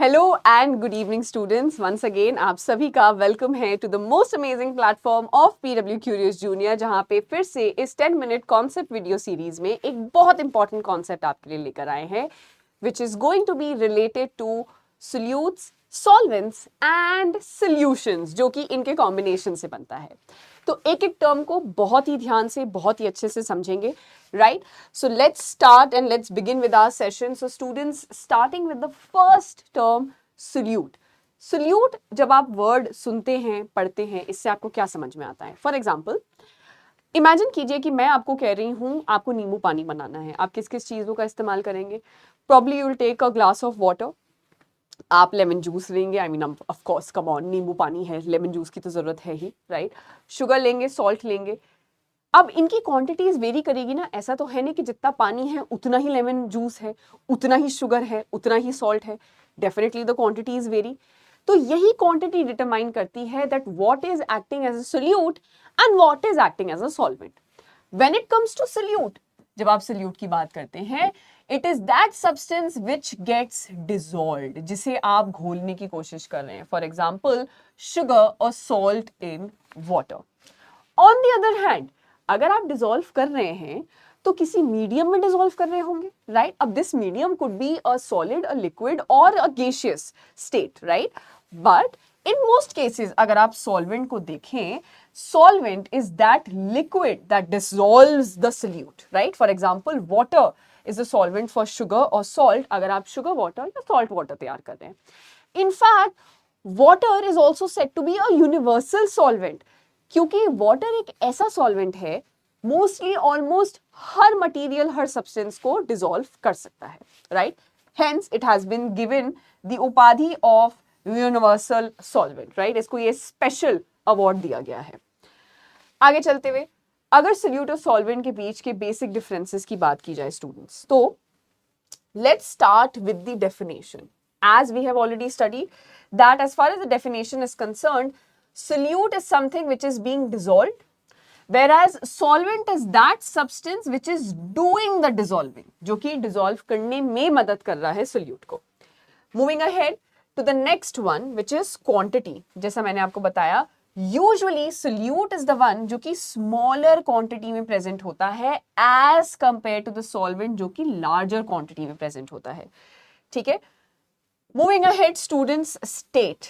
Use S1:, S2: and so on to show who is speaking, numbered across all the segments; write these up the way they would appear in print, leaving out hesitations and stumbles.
S1: Hello and good evening students, once again आप सभी का वेलकम है to the most amazing platform of PW curious junior, जहां पे फिर से इस 10 मिनट कॉन्सेप्ट वीडियो सीरीज में एक बहुत इंपॉर्टेंट कॉन्सेप्ट आपके लिए लेकर आए हैं, which is going to be related to solutes, solvents and solutions, जो कि इनके कॉम्बिनेशन से बनता है। तो एक एक टर्म को बहुत ही ध्यान से, बहुत ही अच्छे से समझेंगे, right? So let's start and let's begin with our session. So students, starting with the first term, solute. Solute जब आप वर्ड सुनते हैं, पढ़ते हैं, इससे आपको क्या समझ में आता है? फॉर एग्जाम्पल, इमेजिन कीजिए कि मैं आपको कह रही हूं आपको नींबू पानी बनाना है। आप किस किस चीजों का इस्तेमाल करेंगे? Probably you will take a glass of water. आप लेमन जूस लेंगे, I mean of course, come on, नींबू पानी है, लेमन जूस की तो जरूरत है ही, राइट? शुगर लेंगे, सॉल्ट लेंगे। अब इनकी क्वांटिटीज वेरी करेगी ना। ऐसा तो है नहीं कि जितना पानी है उतना ही लेमन जूस है, उतना ही शुगर है, उतना ही सॉल्ट है। Definitely the quantities vary. तो यही क्वांटिटी डिटरमाइन करती है that what is acting as a solute and what is acting as a solvent. When it comes to solute, जब आप सोल्यूट की बात करते हैं, it is that substance which gets dissolved, जिसे आप घोलने की कोशिश कर रहे हैं। फॉर एग्जाम्पल, शुगर और salt in water. On the other hand, अगर आप डिसॉल्व कर रहे हैं तो किसी मीडियम में डिसॉल्व कर रहे होंगे, राइट? अब this medium could be a solid, a liquid or a gaseous state, right? But in most cases अगर आप सॉल्वेंट को देखें, solvent is that liquid that dissolves the solute, right? For example, water is a solvent for sugar और salt, अगर आप sugar water या salt water तैयार कर रहे हैं। In fact, water is also said to be a universal solvent, क्योंकि water एक ऐसा सॉल्वेंट है, मोस्टली ऑलमोस्ट हर मटेरियल, हर सब्सटेंस को डिसॉल्व कर सकता है, right? Hence it has been given the उपाधि ऑफ यूनिवर्सल सॉल्वेंट, राइट? इसको ये स्पेशल अवार्ड दिया गया है। आगे चलते हुए, अगर सोल्यूट और सॉल्वेंट के बीच के बेसिक डिफरेंसेस की बात की जाए स्टूडेंट्स, तो let's start with the definition. As we have already studied that as far as the definition is concerned, solute is something which is being dissolved, whereas solvent is that substance which is doing the dissolving, जो कि dissolve करने में मदद कर रहा है solute को। Moving ahead to the next one, which is quantity. जैसा मैंने आपको बताया, usually solute is the one जो कि स्मॉलर क्वांटिटी में प्रेजेंट होता है as compared to the solvent जो कि लार्जर क्वांटिटी में प्रेजेंट होता है, ठीक है? Moving ahead students, state.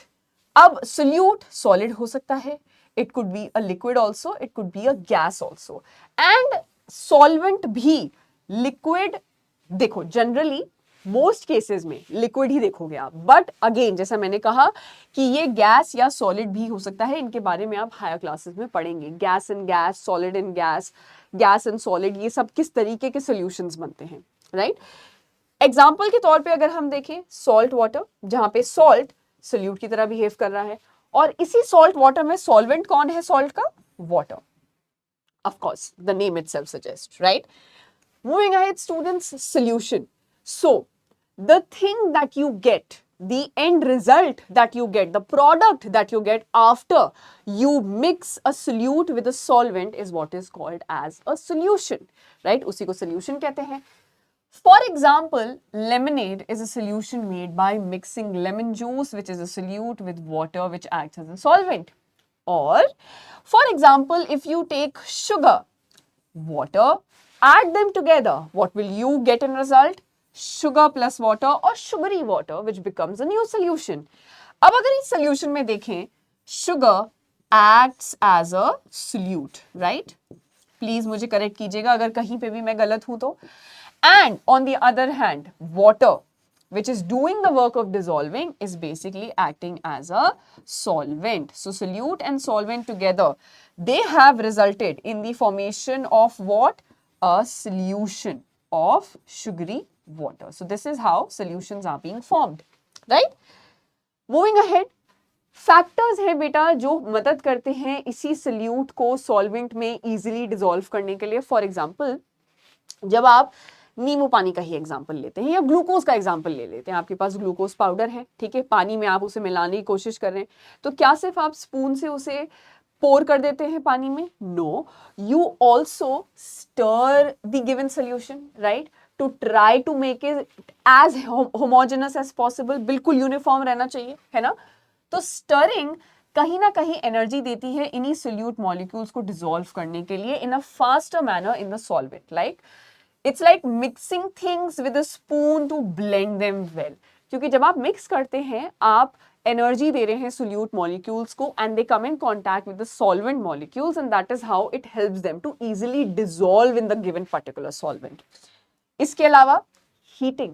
S1: अब सोल्यूट सॉलिड हो सकता है, it could be a liquid also, it could be a gas also, and solvent भी लिक्विड। देखो, जनरली मोस्ट केसेस में लिक्विड ही देखोगे आप, बट अगेन जैसा मैंने कहा कि ये गैस या सॉलिड भी हो सकता है। इनके बारे में आप हायर क्लासेस में पढ़ेंगे, gas and gas, solid and gas, gas and solid, ये सब किस तरीके के सॉल्यूशंस बनते हैं, राइट? एग्जाम्पल के तौर पे अगर हम देखें, सॉल्ट वाटर, जहां पे सॉल्ट सोल्यूट की तरह बिहेव कर रहा है, और इसी सॉल्ट वाटर में सॉल्वेंट कौन है सॉल्ट का? Water. Of course the name itself suggest, right? Moving ahead, students, solution. So, the thing that you get, the end result that you get, the product that you get after you mix a solute with a solvent is what is called as a solution, right? उसी को solution कहते हैं। For example, lemonade is a solution made by mixing lemon juice, which is a solute, with water, which acts as a solvent. Or, for example, if you take sugar, water, add them together, what will you get in result? Sugar plus water or sugary water, which becomes a new solution. अब अगर इस solution में देखें, sugar acts as a solute, right? Please मुझे correct कीजिएगा अगर कहीं पे भी मैं गलत हूं तो। And on the other hand, water, which is doing the work of dissolving, is basically acting as a solvent. So solute and solvent together, they have resulted in the formation of what? A solution of sugary water. So this is how solutions are being formed, right? Moving ahead, factors है बेटा जो मदद करते हैं इसी solute को solvent में easily dissolve करने के लिए। फॉर एग्जांपल, जब आप नींबू पानी का ही एग्जांपल लेते हैं या ग्लूकोज का एग्जांपल ले लेते हैं, आपके पास ग्लूकोज पाउडर है, ठीक है, पानी में आप उसे मिलाने की कोशिश कर रहे हैं, तो क्या सिर्फ आप स्पून से उसे पोर कर देते हैं पानी में? No, you also stir the given solution, right, to try to make it as homogeneous as possible, बिल्कुल यूनिफॉर्म रहना चाहिए, है ना। तो स्टरिंग कहीं ना कहीं एनर्जी देती है इन्हीं सोल्यूट मॉलिक्यूल्स को डिसॉल्व करने के लिए in a faster manner in the solvent, like it's like mixing things with a spoon to blend them well, क्योंकि जब आप मिक्स करते हैं आप एनर्जी दे रहे हैं सोल्यूट मॉलिक्यूल्स को and they come in contact with the solvent molecules and that is how it helps them to easily dissolve in the given particular solvent. इसके अलावा हीटिंग,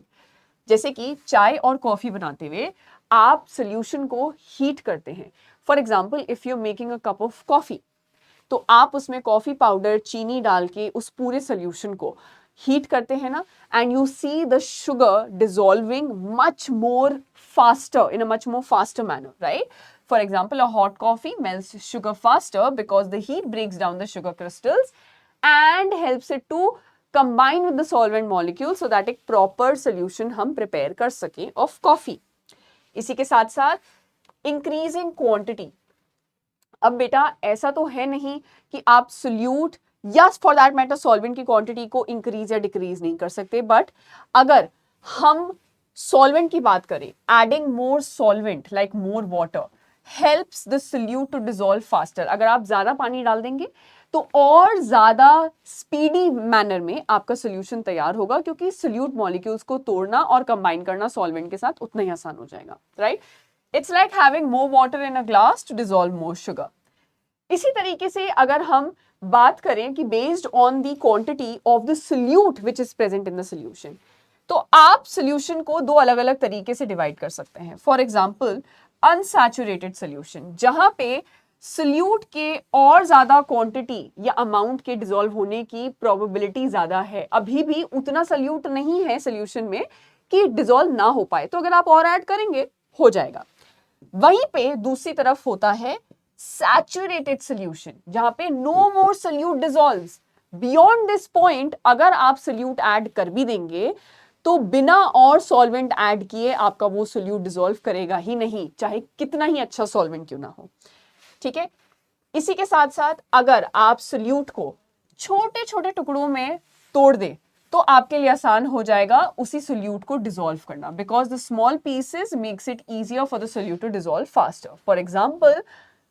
S1: जैसे कि चाय और कॉफी बनाते हुए आप सोल्यूशन को हीट करते हैं। For example if you are making a cup of coffee, तो आप उसमें कॉफी पाउडर चीनी डाल के उस पूरे सोल्यूशन को हीट करते हैं ना, and you see the sugar dissolving much more faster in a much more faster manner, right. For example a hot coffee melts sugar faster because the heat breaks down the sugar crystals and helps it to combine with the solvent molecule so that एक proper solution हम prepare कर सकें of coffee। इसी के साथ साथ increasing quantity, अब बेटा ऐसा तो है नहीं कि आप सोल्यूट या फॉर दैट मैटर सॉल्वेंट की क्वांटिटी को इंक्रीज या डिक्रीज नहीं कर सकते, बट अगर हम सॉल्वेंट की बात करें, adding more solvent like more water helps the solute to dissolve faster. अगर आप ज्यादा पानी डाल देंगे तो और ज्यादा स्पीडी मैनर में आपका सोल्यूशन तैयार होगा, क्योंकि सोल्यूट मॉलिक्यूल्स को तोड़ना और कंबाइन करना सॉल्वेंट के साथ उतना ही आसान हो जाएगा, right. It's like having more water in a glass to dissolve more sugar. इसी तरीके से अगर हम बात करें कि based on the quantity of the solute which is present in the solution, तो आप सोल्यूशन को दो अलग अलग तरीके से डिवाइड कर सकते हैं। फॉर एग्जाम्पल अनसैचुरेटेड सोल्यूशन, जहां पे सोल्यूट के और ज्यादा क्वांटिटी या अमाउंट के डिसॉल्व होने की प्रोबेबिलिटी ज्यादा है, अभी भी उतना सोल्यूट नहीं है सोल्यूशन में कि डिसॉल्व ना हो पाए, तो अगर आप और ऐड करेंगे हो जाएगा। वहीं पे दूसरी तरफ होता है सैचुरेटेड सोल्यूशन, जहां पे no more solute dissolves beyond this point. अगर आप सोल्यूट ऐड कर भी देंगे तो बिना और सॉल्वेंट ऐड किए आपका वो सोल्यूट डिसॉल्व करेगा ही नहीं, चाहे कितना ही अच्छा सॉल्वेंट क्यों ना हो, ठीक है। इसी के साथ साथ अगर आप सोल्यूट को छोटे छोटे टुकड़ों में तोड़ दें तो आपके लिए आसान हो जाएगा उसी सोल्यूट को डिसॉल्व करना, because the small pieces makes it easier for the solute to dissolve faster. For example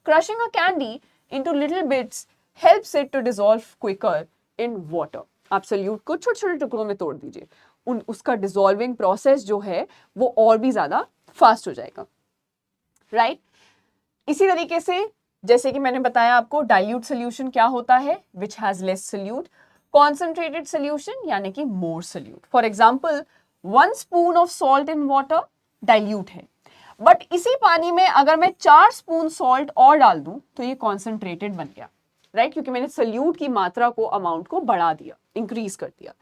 S1: crushing a candy into little bits helps it to dissolve quicker in water। आप सोल्यूट को छोटे छोटे टुकड़ों में तोड़ दीजिए, उसका डिसॉल्विंग प्रोसेस जो है वो और भी ज्यादा फास्ट हो जाएगा, राइट। इसी तरीके से जैसे कि मैंने बताया आपको डाइल्यूट सोल्यूशन क्या होता है, which has less solute. Concentrated solution यानी कि मोर solute. For example 1 spoon of salt in water dilute है, बट इसी पानी में अगर मैं 4 स्पून सॉल्ट और डाल दूं तो ये कॉन्सेंट्रेटेड बन गया, राइट, क्योंकि मैंने सोल्यूट की मात्रा को, अमाउंट को बढ़ा दिया, इंक्रीज कर दिया,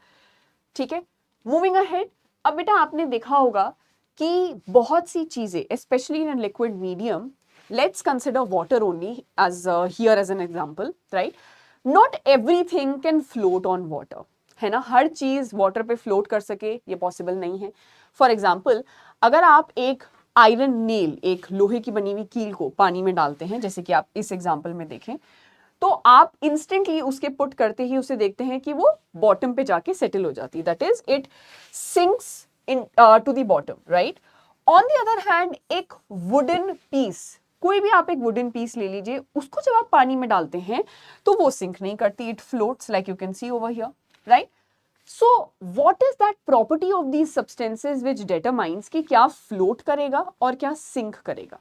S1: ठीक है। मूविंग अहेड, अब बेटा आपने देखा होगा कि बहुत सी चीजें specially in liquid medium, let's consider water only as here as an example, right, not everything can float on water, है ना। हर चीज वाटर पे फ्लोट कर सके ये पॉसिबल नहीं है। फॉर एग्जाम्पल अगर आप एक आयरन नेल, एक लोहे की बनी हुई कील को पानी में डालते हैं, जैसे कि आप इस एग्जांपल में देखें, तो आप इंस्टेंटली उसके पुट करते ही उसे देखते हैं कि वो बॉटम पे जाके सेटल हो जाती है, that is it sinks in to the bottom, right. On the other hand एक वुडन पीस, कोई भी आप एक वुडन पीस ले लीजिए, उसको जब आप पानी में डालते हैं तो वो सिंक नहीं करती, it floats like you can see over here, right. So what is that property of these substances which determines कि क्या float करेगा और क्या sink करेगा,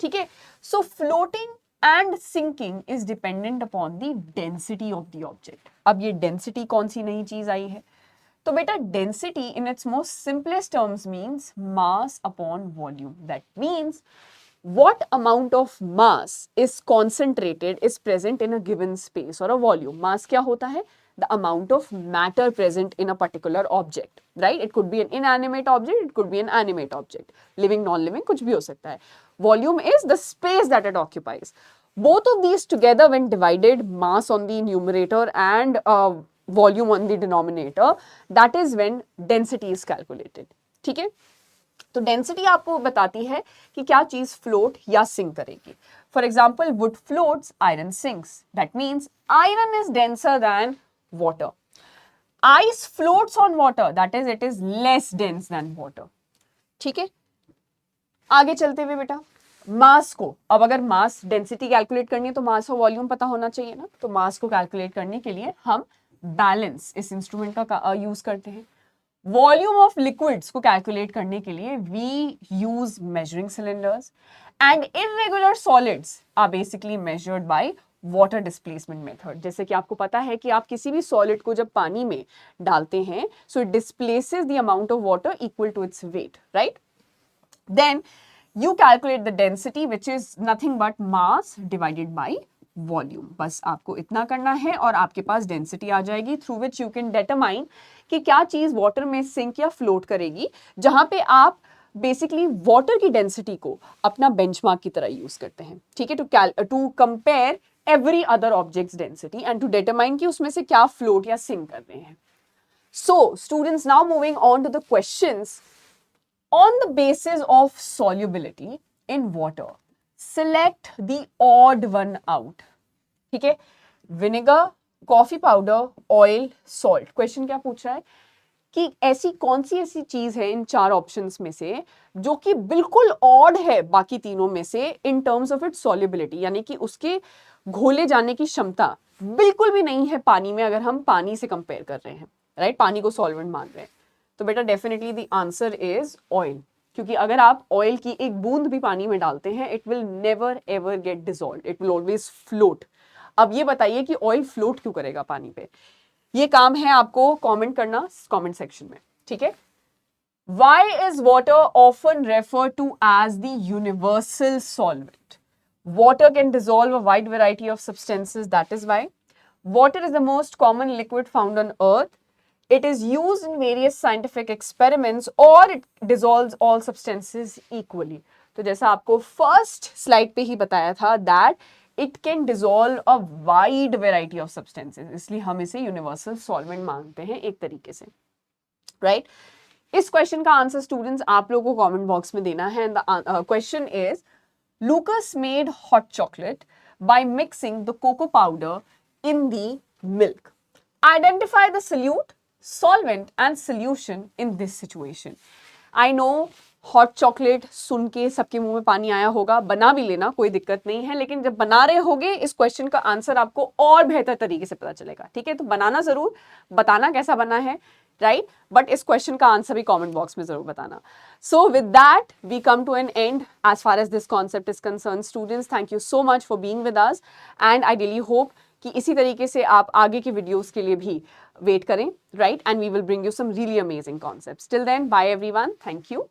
S1: ठीक है। So floating and sinking is dependent upon the density of the object। अब ये density कौन सी नई चीज आई है, तो बेटा density in its most simplest terms means mass upon volume। That means what amount of mass is concentrated is present in a given space or a volume। mass क्या होता है, the amount of matter present in a particular object, right? It could be an inanimate object, it could be an animate object, living, non-living, कुछ भी हो सकता है। Volume is the space that it occupies। Both of these together when divided, mass on the numerator and volume on the denominator, that is when density is calculated, ठीक है। तो density आपको बताती है कि क्या चीज फ्लोट या सिंक करेगी। For example wood floats, iron sinks, that means iron is denser than water। Ice floats on water, that is it is less dense than water. ठीक है, आगे चलते हुए बेटा मास को, अब अगर मास डेंसिटी कैलकुलेट करनी है तो मास और वॉल्यूम पता होना चाहिए ना, तो मास को कैलकुलेट करने के लिए हम बैलेंस इस इंस्ट्रूमेंट का यूज करते हैं। वॉल्यूम ऑफ लिक्विड्स को कैलकुलेट करने के लिए we use measuring cylinders, and irregular solids are basically measured by water displacement method. जैसे कि आपको पता है कि आप किसी भी सॉलिड को जब पानी में डालते हैं, so it displaces the amount of water equal to its weight, right? Then you calculate the density, which is nothing but mass divided by volume. बस आपको इतना करना है और आपके पास डेंसिटी आ जाएगी, through which you can determine कि क्या चीज वाटर में सिंक या फ्लोट करेगी, जहां पे आप बेसिकली वाटर की डेंसिटी को अपना बेंचमार्क की तरह यूज करते हैं। ठीक है, to compare every other objects density and to determine कि उसमें से क्या फ्लोट या सिंक कर रहे हैं। So students, now moving on to the questions. On the basis of solubility in water, select the odd one out. ठीक है, vinegar, coffee powder, oil, salt. Question क्या पूछ रहा है कि ऐसी कौन सी ऐसी चीज है इन चार ऑप्शंस में से जो कि बिल्कुल ऑड है बाकी तीनों में से in terms of its solubility, यानी कि उसके घोले जाने की क्षमता बिल्कुल भी नहीं है पानी में, अगर हम पानी से कंपेयर कर रहे हैं, राइट? पानी को सॉल्वेंट मान रहे हैं, तो बेटा definitely the answer is oil, क्योंकि अगर आप ऑयल की एक बूंद भी पानी में डालते हैं, it will never ever get dissolved, it will always float. अब ये बताइए कि ऑयल फ्लोट क्यों करेगा पानी पे? ये काम है आपको कमेंट करना कमेंट सेक्शन में, ठीक है? Why is water often referred to as the universal solvent? Water can dissolve a wide variety of substances, that is why. Water is the most common liquid found on earth. It is used in various scientific experiments, or it dissolves all substances equally. तो जैसा आपको first slide पे ही बताया था that it can dissolve a wide variety of substances, इसलिए हम इसे universal solvent मानते हैं एक तरीके से, राइट? इस क्वेश्चन का आंसर स्टूडेंट्स आप लोगों को कमेंट बॉक्स में देना है। And the question is, Lucas made hot chocolate by mixing the cocoa powder in the milk. Identify the solute, solvent and solution in this situation. I know hot chocolate सुन के सबके मुंह में पानी आया होगा, बना भी लेना, कोई दिक्कत नहीं है, लेकिन जब बना रहे होगे इस क्वेश्चन का आंसर आपको और बेहतर तरीके से पता चलेगा, ठीक है? तो बनाना जरूर, बताना कैसा बना है, राइट? बट इस क्वेश्चन का आंसर भी कमेंट बॉक्स में जरूर बताना। So with that we come to an end as far as this concept is concern. Students, thank you so much for being with us, and I really hope कि इसी तरीके से आप आगे के वीडियोस के लिए भी वेट करें, right? And we will bring you some really amazing concepts. Till then, bye everyone, thank you.